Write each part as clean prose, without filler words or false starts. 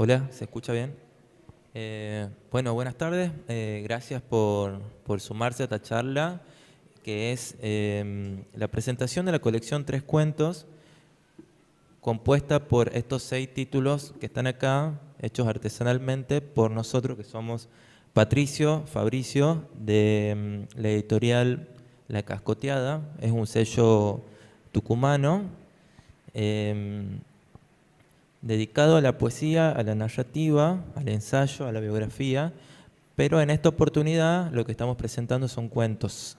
Hola, ¿se escucha bien? Bueno, buenas tardes. Gracias por sumarse a esta charla, que es la presentación de la colección Tres Cuentos, compuesta por estos 6 títulos que están acá, hechos artesanalmente por nosotros, que somos Patricio, Fabricio, de la editorial La Cascoteada. Es un sello tucumano, em, dedicado a la poesía, a la narrativa, al ensayo, a la biografía, pero en esta oportunidad lo que estamos presentando son cuentos.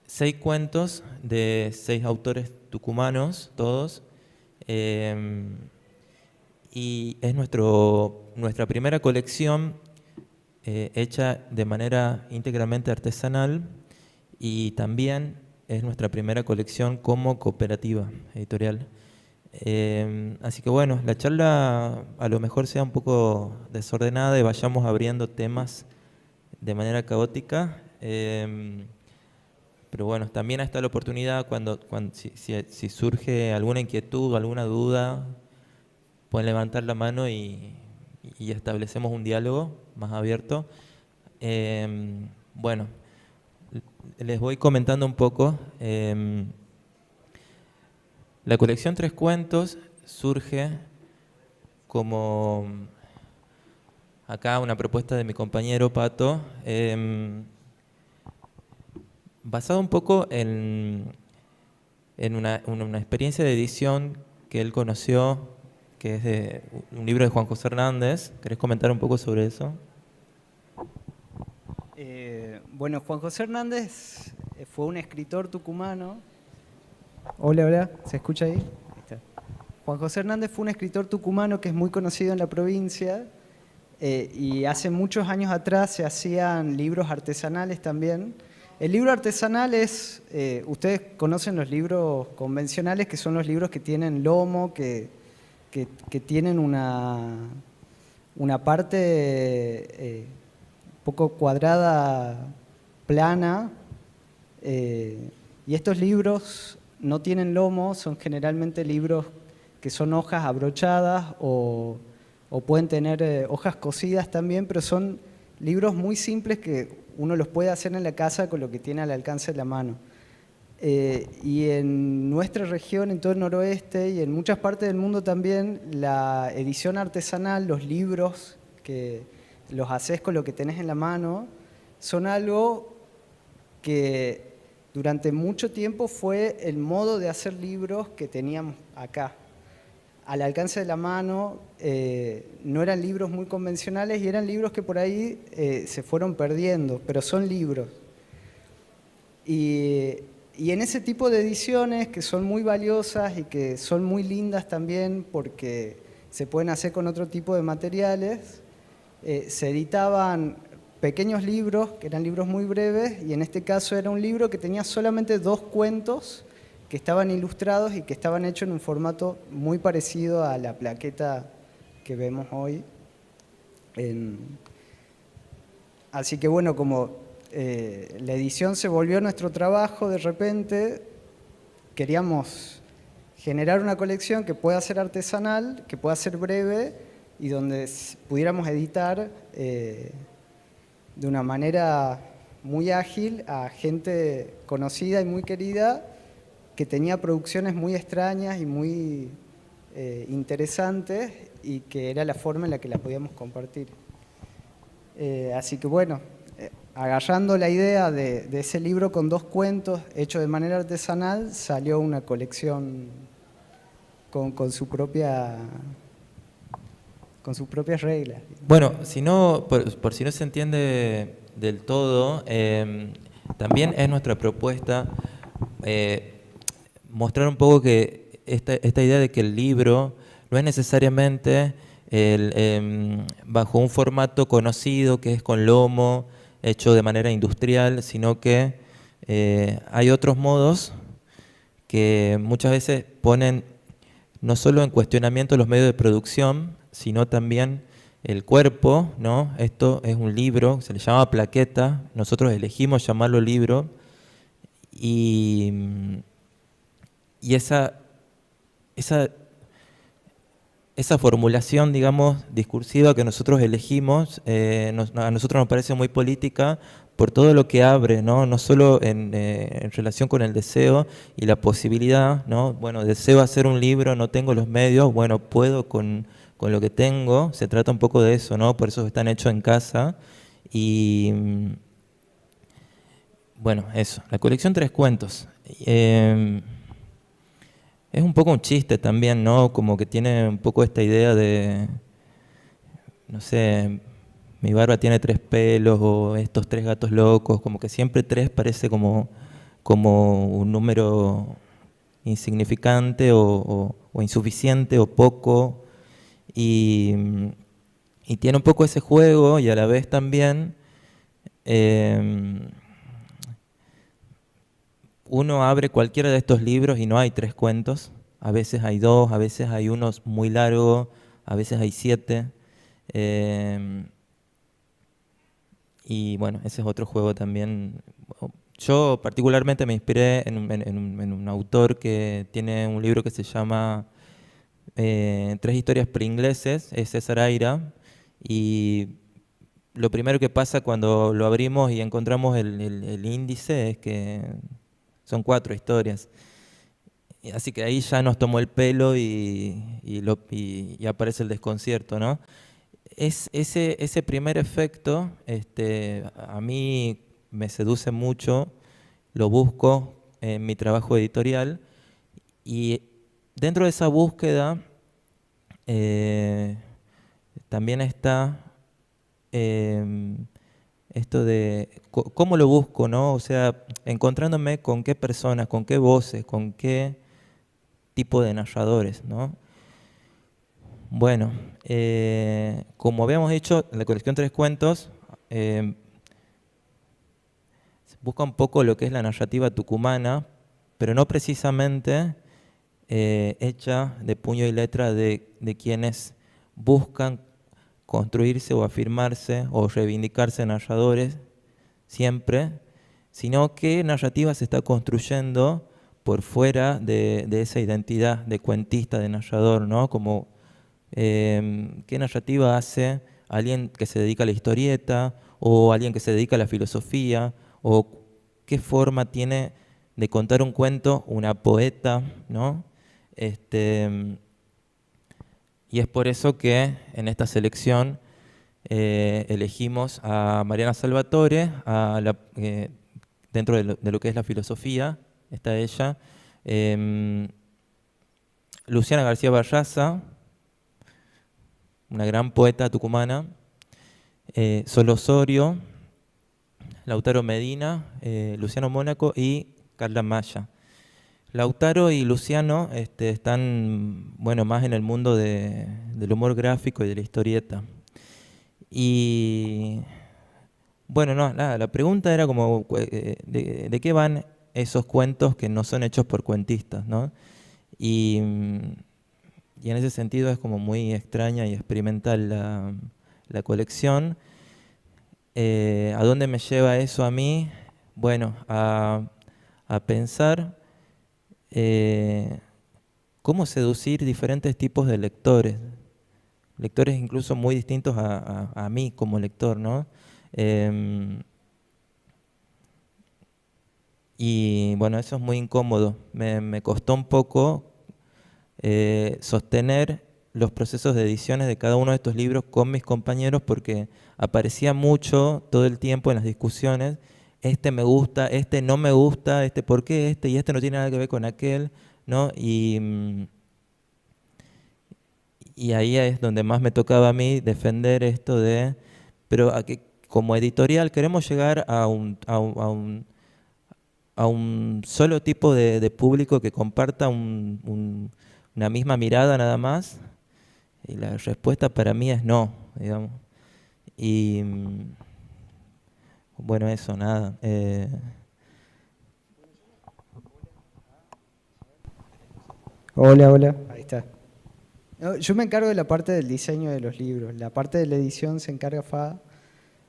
6 cuentos de 6 autores tucumanos, todos, y es nuestra primera colección hecha de manera íntegramente artesanal, y también es nuestra primera colección como cooperativa editorial. Así que bueno, la charla a lo mejor sea un poco desordenada y vayamos abriendo temas de manera caótica, pero bueno, también está la oportunidad si surge alguna inquietud o alguna duda, pueden levantar la mano y establecemos un diálogo más abierto. Bueno, les voy comentando un poco. La colección Tres Cuentos surge como acá una propuesta de mi compañero Pato, basado un poco en una experiencia de edición que él conoció, que es de un libro de Juan José Hernández. ¿Querés comentar un poco sobre eso? Bueno, Juan José Hernández fue un escritor tucumano. Hola, hola, ¿se escucha ahí? Ahí está. Juan José Hernández fue un escritor tucumano que es muy conocido en la provincia, y hace muchos años atrás se hacían libros artesanales también. El libro artesanal es, ustedes conocen los libros convencionales, que son los libros que tienen lomo, que tienen una parte poco cuadrada, plana, y estos libros no tienen lomo, son generalmente libros que son hojas abrochadas o pueden tener hojas cosidas también, pero son libros muy simples que uno los puede hacer en la casa con lo que tiene al alcance de la mano. Y en nuestra región, en todo el noroeste y en muchas partes del mundo también, la edición artesanal, los libros que los haces con lo que tenés en la mano, son algo que durante mucho tiempo fue el modo de hacer libros que teníamos acá. Al alcance de la mano, no eran libros muy convencionales y eran libros que por ahí se fueron perdiendo, pero son libros. Y en ese tipo de ediciones que son muy valiosas y que son muy lindas también porque se pueden hacer con otro tipo de materiales, se editaban pequeños libros, que eran libros muy breves, y en este caso era un libro que tenía solamente 2 cuentos que estaban ilustrados y que estaban hechos en un formato muy parecido a la plaqueta que vemos hoy. Así que bueno, como la edición se volvió nuestro trabajo de repente, queríamos generar una colección que pueda ser artesanal, que pueda ser breve y donde pudiéramos editar de una manera muy ágil a gente conocida y muy querida que tenía producciones muy extrañas y muy interesantes y que era la forma en la que las podíamos compartir. Así que bueno, agarrando la idea de ese libro con 2 cuentos hecho de manera artesanal, salió una colección con sus propias reglas. Bueno, si no, por si no se entiende del todo, también es nuestra propuesta mostrar un poco que esta idea de que el libro no es necesariamente bajo un formato conocido, que es con lomo, hecho de manera industrial, sino que hay otros modos que muchas veces ponen no solo en cuestionamiento los medios de producción, sino también el cuerpo, ¿no? Esto es un libro, se le llama plaqueta, nosotros elegimos llamarlo libro, y esa esa formulación, digamos, discursiva que nosotros elegimos, a nosotros nos parece muy política por todo lo que abre, ¿no? No solo en relación con el deseo y la posibilidad, ¿no? Bueno, deseo hacer un libro, no tengo los medios, bueno, puedo con lo que tengo, se trata un poco de eso, ¿no? Por eso están hechos en casa. Y bueno, eso, la colección Tres Cuentos. Es un poco un chiste también, ¿no? Como que tiene un poco esta idea de, no sé, mi barba tiene tres pelos o estos tres gatos locos, como que siempre tres parece como un número insignificante o insuficiente o poco. Y, y tiene un poco ese juego y a la vez también uno abre cualquiera de estos libros y no hay tres cuentos. A veces hay dos, a veces hay unos muy largos, a veces hay siete. Eh, y bueno, ese es otro juego también. Yo particularmente me inspiré en un autor que tiene un libro que se llama Tres historias preingleses, es César Aira. Y lo primero que pasa cuando lo abrimos y encontramos el índice es que son cuatro historias. Así que ahí ya nos tomó el pelo y aparece el desconcierto, ¿no? Es ese primer efecto, a mí me seduce mucho, lo busco en mi trabajo editorial y dentro de esa búsqueda eh, también está esto de cómo lo busco, ¿no? O sea, encontrándome con qué personas, con qué voces, con qué tipo de narradores, ¿no? Bueno, como habíamos dicho, la colección Tres Cuentos eh, busca un poco lo que es la narrativa tucumana, pero no precisamente hecha de puño y letra de quienes buscan construirse o afirmarse o reivindicarse narradores siempre, sino que narrativa se está construyendo por fuera de esa identidad de cuentista, de narrador, ¿no? Como qué narrativa hace alguien que se dedica a la historieta o alguien que se dedica a la filosofía o qué forma tiene de contar un cuento una poeta, ¿no? Este, y es por eso que en esta selección elegimos a Mariana Salvatore, dentro de lo que es la filosofía, está ella, em, Luciana García Barraza, una gran poeta tucumana, Sol Osorio, Lautaro Medina, Luciano Mónaco y Carla Maya. Lautaro y Luciano están, bueno, más en el mundo del humor gráfico y de la historieta. Y bueno, no, nada, la pregunta era como, ¿de qué van esos cuentos que no son hechos por cuentistas, ¿no? Y, y en ese sentido es como muy extraña y experimental la colección. ¿A dónde me lleva eso a mí? Bueno, a pensar cómo seducir diferentes tipos de lectores, lectores incluso muy distintos a mí como lector, ¿no? Em, y bueno, eso es muy incómodo. Me costó un poco sostener los procesos de ediciones de cada uno de estos libros con mis compañeros porque aparecía mucho todo el tiempo en las discusiones, este me gusta, este no me gusta, este por qué este y este no tiene nada que ver con aquel, ¿no? Y ahí es donde más me tocaba a mí defender esto de, pero a que como editorial queremos llegar a un solo tipo de público que comparta una misma mirada nada más. Y la respuesta para mí es no, digamos. Y bueno, eso, nada. Hola, hola. Ahí está. No, yo me encargo de la parte del diseño de los libros. La parte de la edición se encarga Fa.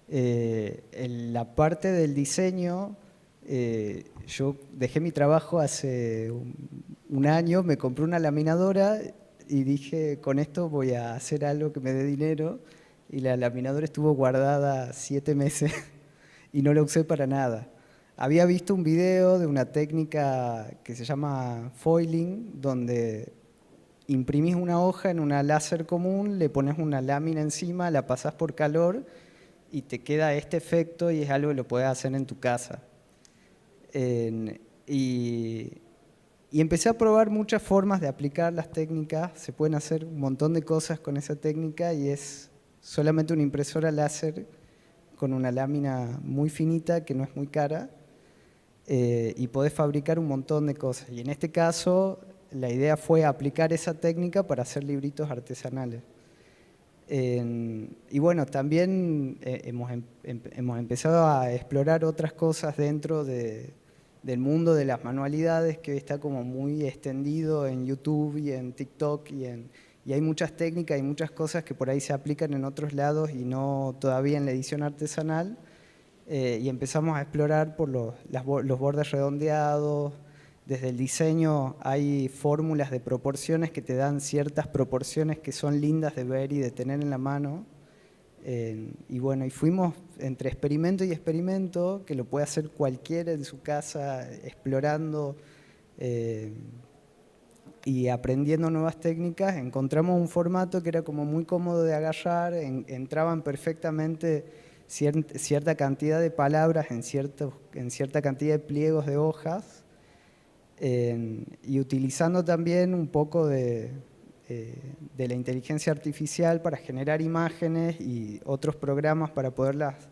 En la parte del diseño, yo dejé mi trabajo hace un año, me compré una laminadora y dije, con esto voy a hacer algo que me dé dinero, y la laminadora estuvo guardada 7 meses y no la usé para nada. Había visto un video de una técnica que se llama foiling, donde imprimís una hoja en una láser común, le pones una lámina encima, la pasás por calor y te queda este efecto, y es algo que lo puedes hacer en tu casa. Y empecé a probar muchas formas de aplicar las técnicas. Se pueden hacer un montón de cosas con esa técnica, y es solamente una impresora láser con una lámina muy finita que no es muy cara, y podés fabricar un montón de cosas. Y en este caso la idea fue aplicar esa técnica para hacer libritos artesanales. Y bueno, también hemos empezado a explorar otras cosas dentro del mundo de las manualidades, que hoy está como muy extendido en YouTube y en TikTok, y hay muchas técnicas y muchas cosas que por ahí se aplican en otros lados y no todavía en la edición artesanal. Y empezamos a explorar por los bordes redondeados. Desde el diseño hay fórmulas de proporciones que te dan ciertas proporciones que son lindas de ver y de tener en la mano. Y bueno, y fuimos entre experimento y experimento, que lo puede hacer cualquiera en su casa, explorando y aprendiendo nuevas técnicas. Encontramos un formato que era como muy cómodo de agarrar, entraban perfectamente cierta cantidad de palabras en cierta cantidad de pliegos de hojas, y utilizando también un poco de la inteligencia artificial para generar imágenes y otros programas para poderlas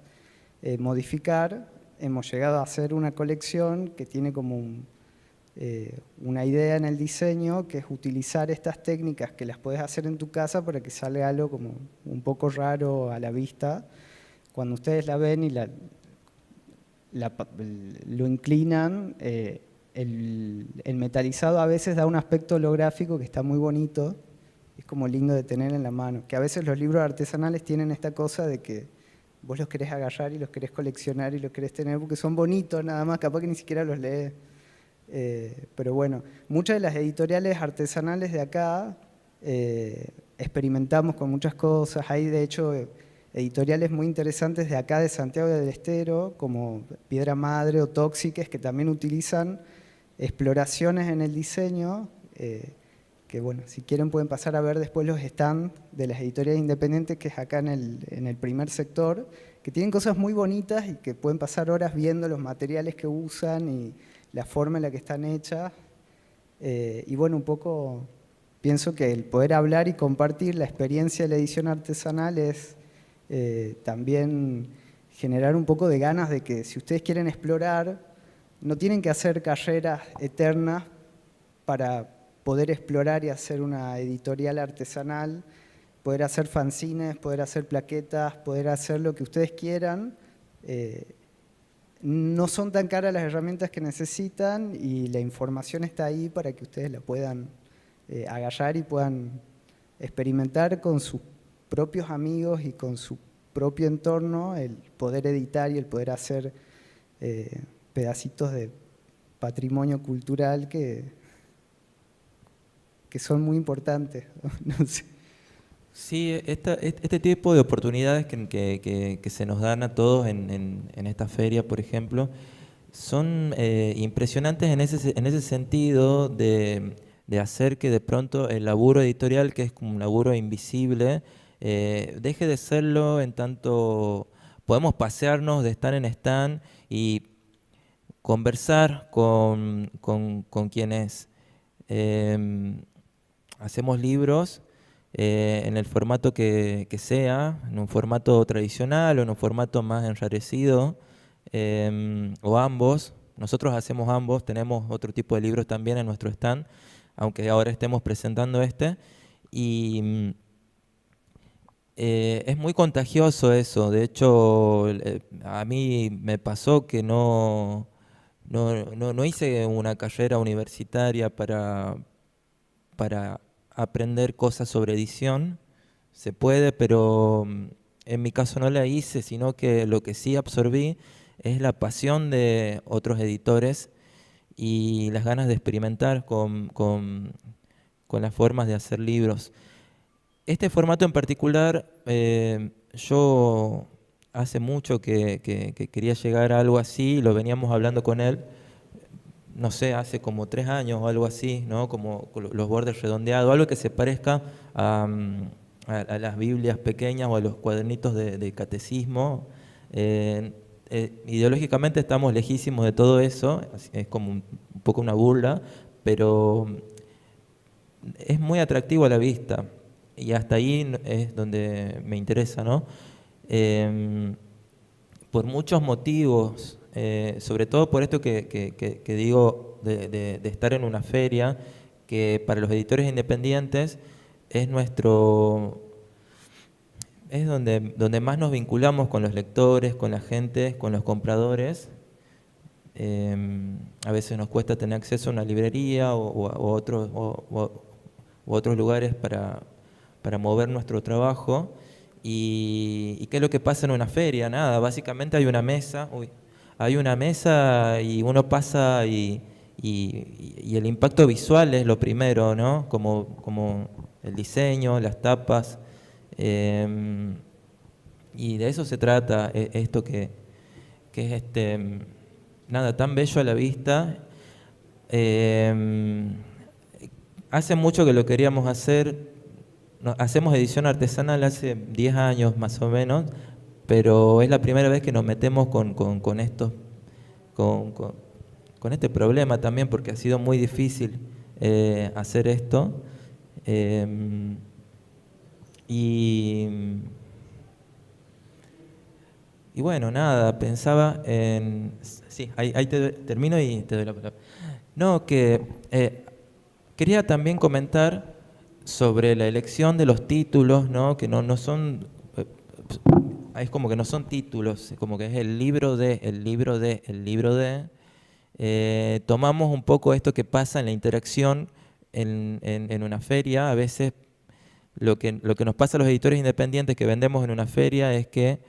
modificar. Hemos llegado a hacer una colección que tiene como una idea en el diseño, que es utilizar estas técnicas que las puedes hacer en tu casa para que salga algo como un poco raro a la vista. Cuando ustedes la ven y lo inclinan, el metalizado a veces da un aspecto holográfico que está muy bonito, es como lindo de tener en la mano. Que a veces los libros artesanales tienen esta cosa de que vos los querés agarrar y los querés coleccionar y los querés tener porque son bonitos nada más, capaz que ni siquiera los lees. Pero bueno, muchas de las editoriales artesanales de acá experimentamos con muchas cosas. Hay de hecho editoriales muy interesantes de acá de Santiago del Estero, como Piedra Madre o Tóxiques, que también utilizan exploraciones en el diseño, que bueno, si quieren pueden pasar a ver después los stands de las editoriales independientes, que es acá en el primer sector, que tienen cosas muy bonitas y que pueden pasar horas viendo los materiales que usan y la forma en la que están hechas. Y bueno, un poco pienso que el poder hablar y compartir la experiencia de la edición artesanal es también generar un poco de ganas de que si ustedes quieren explorar, no tienen que hacer carreras eternas para poder explorar y hacer una editorial artesanal, poder hacer fanzines, poder hacer plaquetas, poder hacer lo que ustedes quieran. No son tan caras las herramientas que necesitan y la información está ahí para que ustedes la puedan agarrar y puedan experimentar con sus propios amigos y con su propio entorno, el poder editar y el poder hacer pedacitos de patrimonio cultural que son muy importantes. No sé. Sí, este tipo de oportunidades que se nos dan a todos en esta feria, por ejemplo, son impresionantes en ese sentido de hacer que de pronto el laburo editorial, que es como un laburo invisible, deje de serlo, en tanto podemos pasearnos de stand en stand y conversar con quienes hacemos libros en el formato que sea, en un formato tradicional o en un formato más enrarecido, o ambos. Nosotros hacemos ambos, tenemos otro tipo de libros también en nuestro stand, aunque ahora estemos presentando este. Y es muy contagioso eso. De hecho, a mí me pasó que no hice una carrera universitaria para aprender cosas sobre edición. Se puede, pero en mi caso no la hice, sino que lo que sí absorbí es la pasión de otros editores y las ganas de experimentar con con las formas de hacer libros. Este formato en particular, yo hace mucho que quería llegar a algo así, lo veníamos hablando con él, no sé, hace como 3 años o algo así, ¿no? Como con los bordes redondeados, algo que se parezca a las Biblias pequeñas o a los cuadernitos de catecismo. Ideológicamente estamos lejísimos de todo eso, es como un poco una burla, pero es muy atractivo a la vista y hasta ahí es donde me interesa, ¿no? Por muchos motivos, sobre todo por esto que digo de estar en una feria, que para los editores independientes es es donde más nos vinculamos con los lectores, con la gente, con los compradores. A veces nos cuesta tener acceso a una librería u otros lugares para mover nuestro trabajo. ¿Y qué es lo que pasa en una feria? Nada, básicamente hay una mesa y uno pasa y el impacto visual es lo primero, ¿no? Como el diseño, las tapas. Y de eso se trata esto que es nada, tan bello a la vista. Hace mucho que lo queríamos hacer. Hacemos edición artesanal hace 10 años más o menos, pero es la primera vez que nos metemos con estos, con, con- con este problema también, porque ha sido muy difícil hacer esto. Eh, y, y bueno, nada, pensaba en... Sí, ahí termino y te doy la palabra. No, que quería también comentar sobre la elección de los títulos, ¿no? Que no son, es como que no son títulos, es como que es el libro de, el libro de, el libro de. Tomamos un poco esto que pasa en la interacción en una feria. A veces lo que nos pasa a los editores independientes que vendemos en una feria es que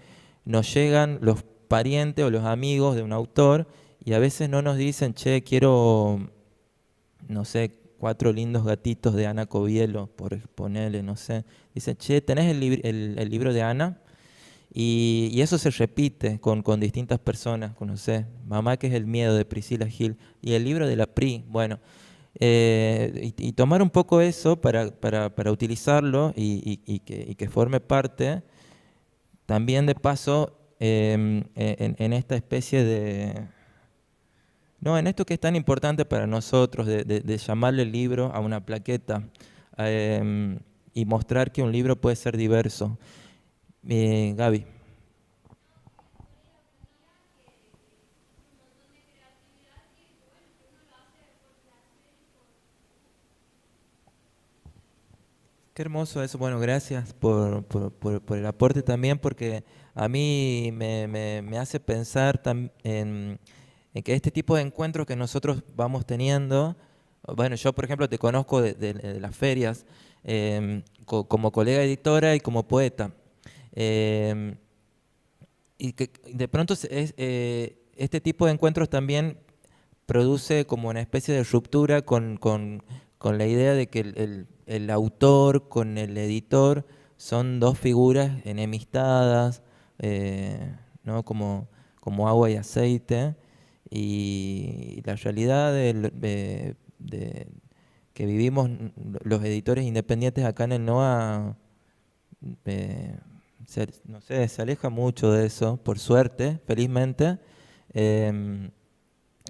nos llegan los parientes o los amigos de un autor y a veces no nos dicen, che, quiero, no sé, 4 lindos gatitos de Ana Covielo, por ponerle, no sé. Dicen, che, ¿tenés el libro de Ana? Y eso se repite con distintas personas, conoces. Mamá, que es el miedo de Priscila Gil, y el libro de la Pri, bueno. Y tomar un poco eso para utilizarlo y que forme parte, también de paso, en esta especie de... No, en esto que es tan importante para nosotros, de llamarle libro a una plaqueta y mostrar que un libro puede ser diverso. Gaby. Qué hermoso eso. Bueno, gracias por el aporte también, porque a mí me hace pensar en que este tipo de encuentros que nosotros vamos teniendo, bueno, yo por ejemplo te conozco de las ferias, como colega editora y como poeta. em, y que de pronto este tipo de encuentros también produce como una especie de ruptura con la idea de que el autor con el editor son dos figuras enemistadas, ¿no? Como agua y aceite. Y la realidad que vivimos los editores independientes acá en el NOA, no sé, se aleja mucho de eso, por suerte, felizmente. em,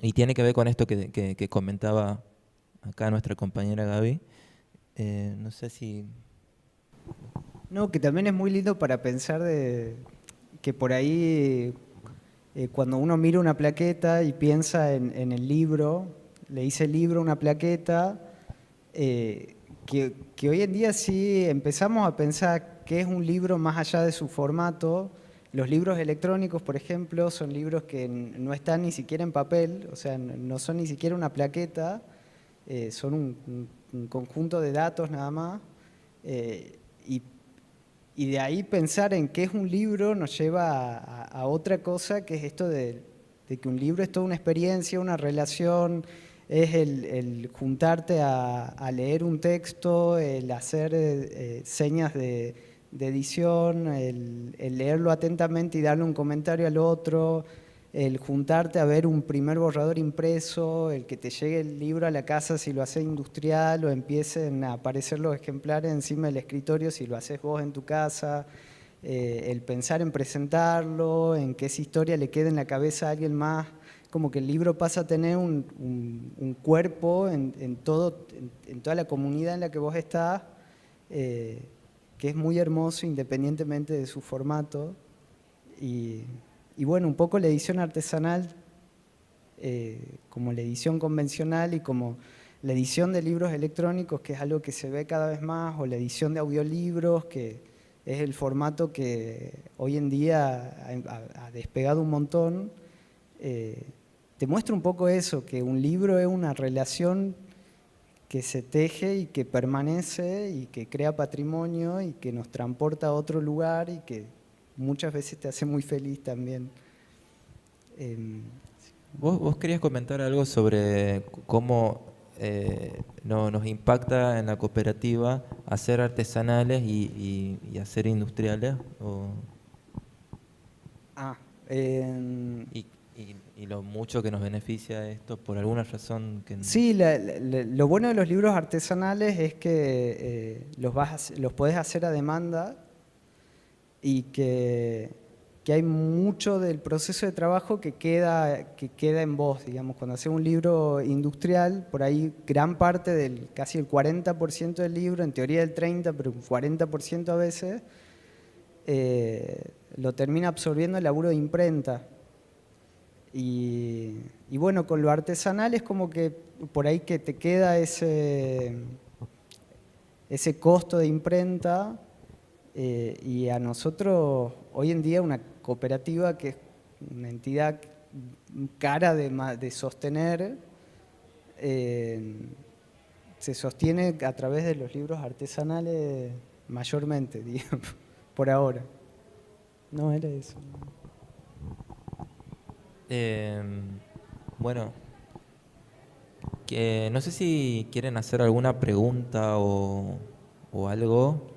y tiene que ver con esto que comentaba acá nuestra compañera Gaby. No sé si... No, que también es muy lindo para pensar de que por ahí cuando uno mira una plaqueta y piensa en el libro, le dice libro a una plaqueta, que hoy en día sí empezamos a pensar qué es un libro más allá de su formato. Los libros electrónicos, por ejemplo, son libros que no están ni siquiera en papel, o sea, no son ni siquiera una plaqueta, son un conjunto de datos nada más. eh, y y de ahí pensar en qué es un libro nos lleva a otra cosa, que es esto de que un libro es toda una experiencia, una relación, es el juntarte a leer un texto, el hacer señas de edición, el leerlo atentamente y darle un comentario al otro, el juntarte a ver un primer borrador impreso, el que te llegue el libro a la casa si lo haces industrial o empiecen a aparecer los ejemplares encima del escritorio si lo haces vos en tu casa, el pensar en presentarlo, en que esa historia le quede en la cabeza a alguien más, como que el libro pasa a tener un cuerpo en toda la comunidad en la que vos estás, que es muy hermoso independientemente de su formato. Y bueno, un poco la edición artesanal, como la edición convencional y como la edición de libros electrónicos, que es algo que se ve cada vez más, o la edición de audiolibros, que es el formato que hoy en día ha despegado un montón, te muestra un poco eso, que un libro es una relación que se teje y que permanece y que crea patrimonio y que nos transporta a otro lugar y que muchas veces te hace muy feliz también. ¿Vos querías comentar algo sobre cómo nos impacta en la cooperativa hacer artesanales y hacer industriales? Y, y lo mucho que nos beneficia esto por alguna razón que... Sí, lo bueno de los libros artesanales es que los podés hacer a demanda y que hay mucho del proceso de trabajo que queda en vos, digamos. Cuando haces un libro industrial, por ahí gran parte casi el 40% del libro, en teoría el 30%, pero un 40% a veces, lo termina absorbiendo el laburo de imprenta. Y bueno, con lo artesanal es como que por ahí que te queda ese costo de imprenta, y a nosotros hoy en día una cooperativa que es una entidad cara de sostener, se sostiene a través de los libros artesanales mayormente, digamos, por ahora. No era eso. Bueno, no sé si quieren hacer alguna pregunta o algo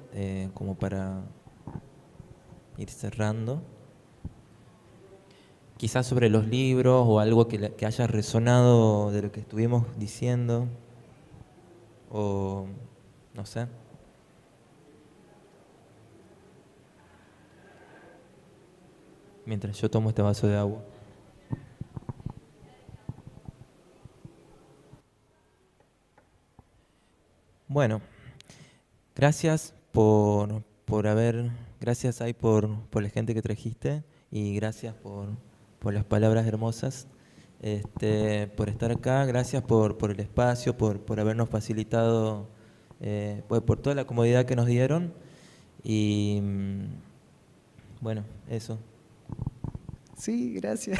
como para ir cerrando. Quizás sobre los libros o algo que haya resonado de lo que estuvimos diciendo. O no sé. Mientras yo tomo este vaso de agua. Bueno, gracias gracias ahí por la gente que trajiste y gracias por las palabras hermosas, por estar acá, gracias por el espacio, por habernos facilitado, por toda la comodidad que nos dieron y bueno, eso. Sí, gracias.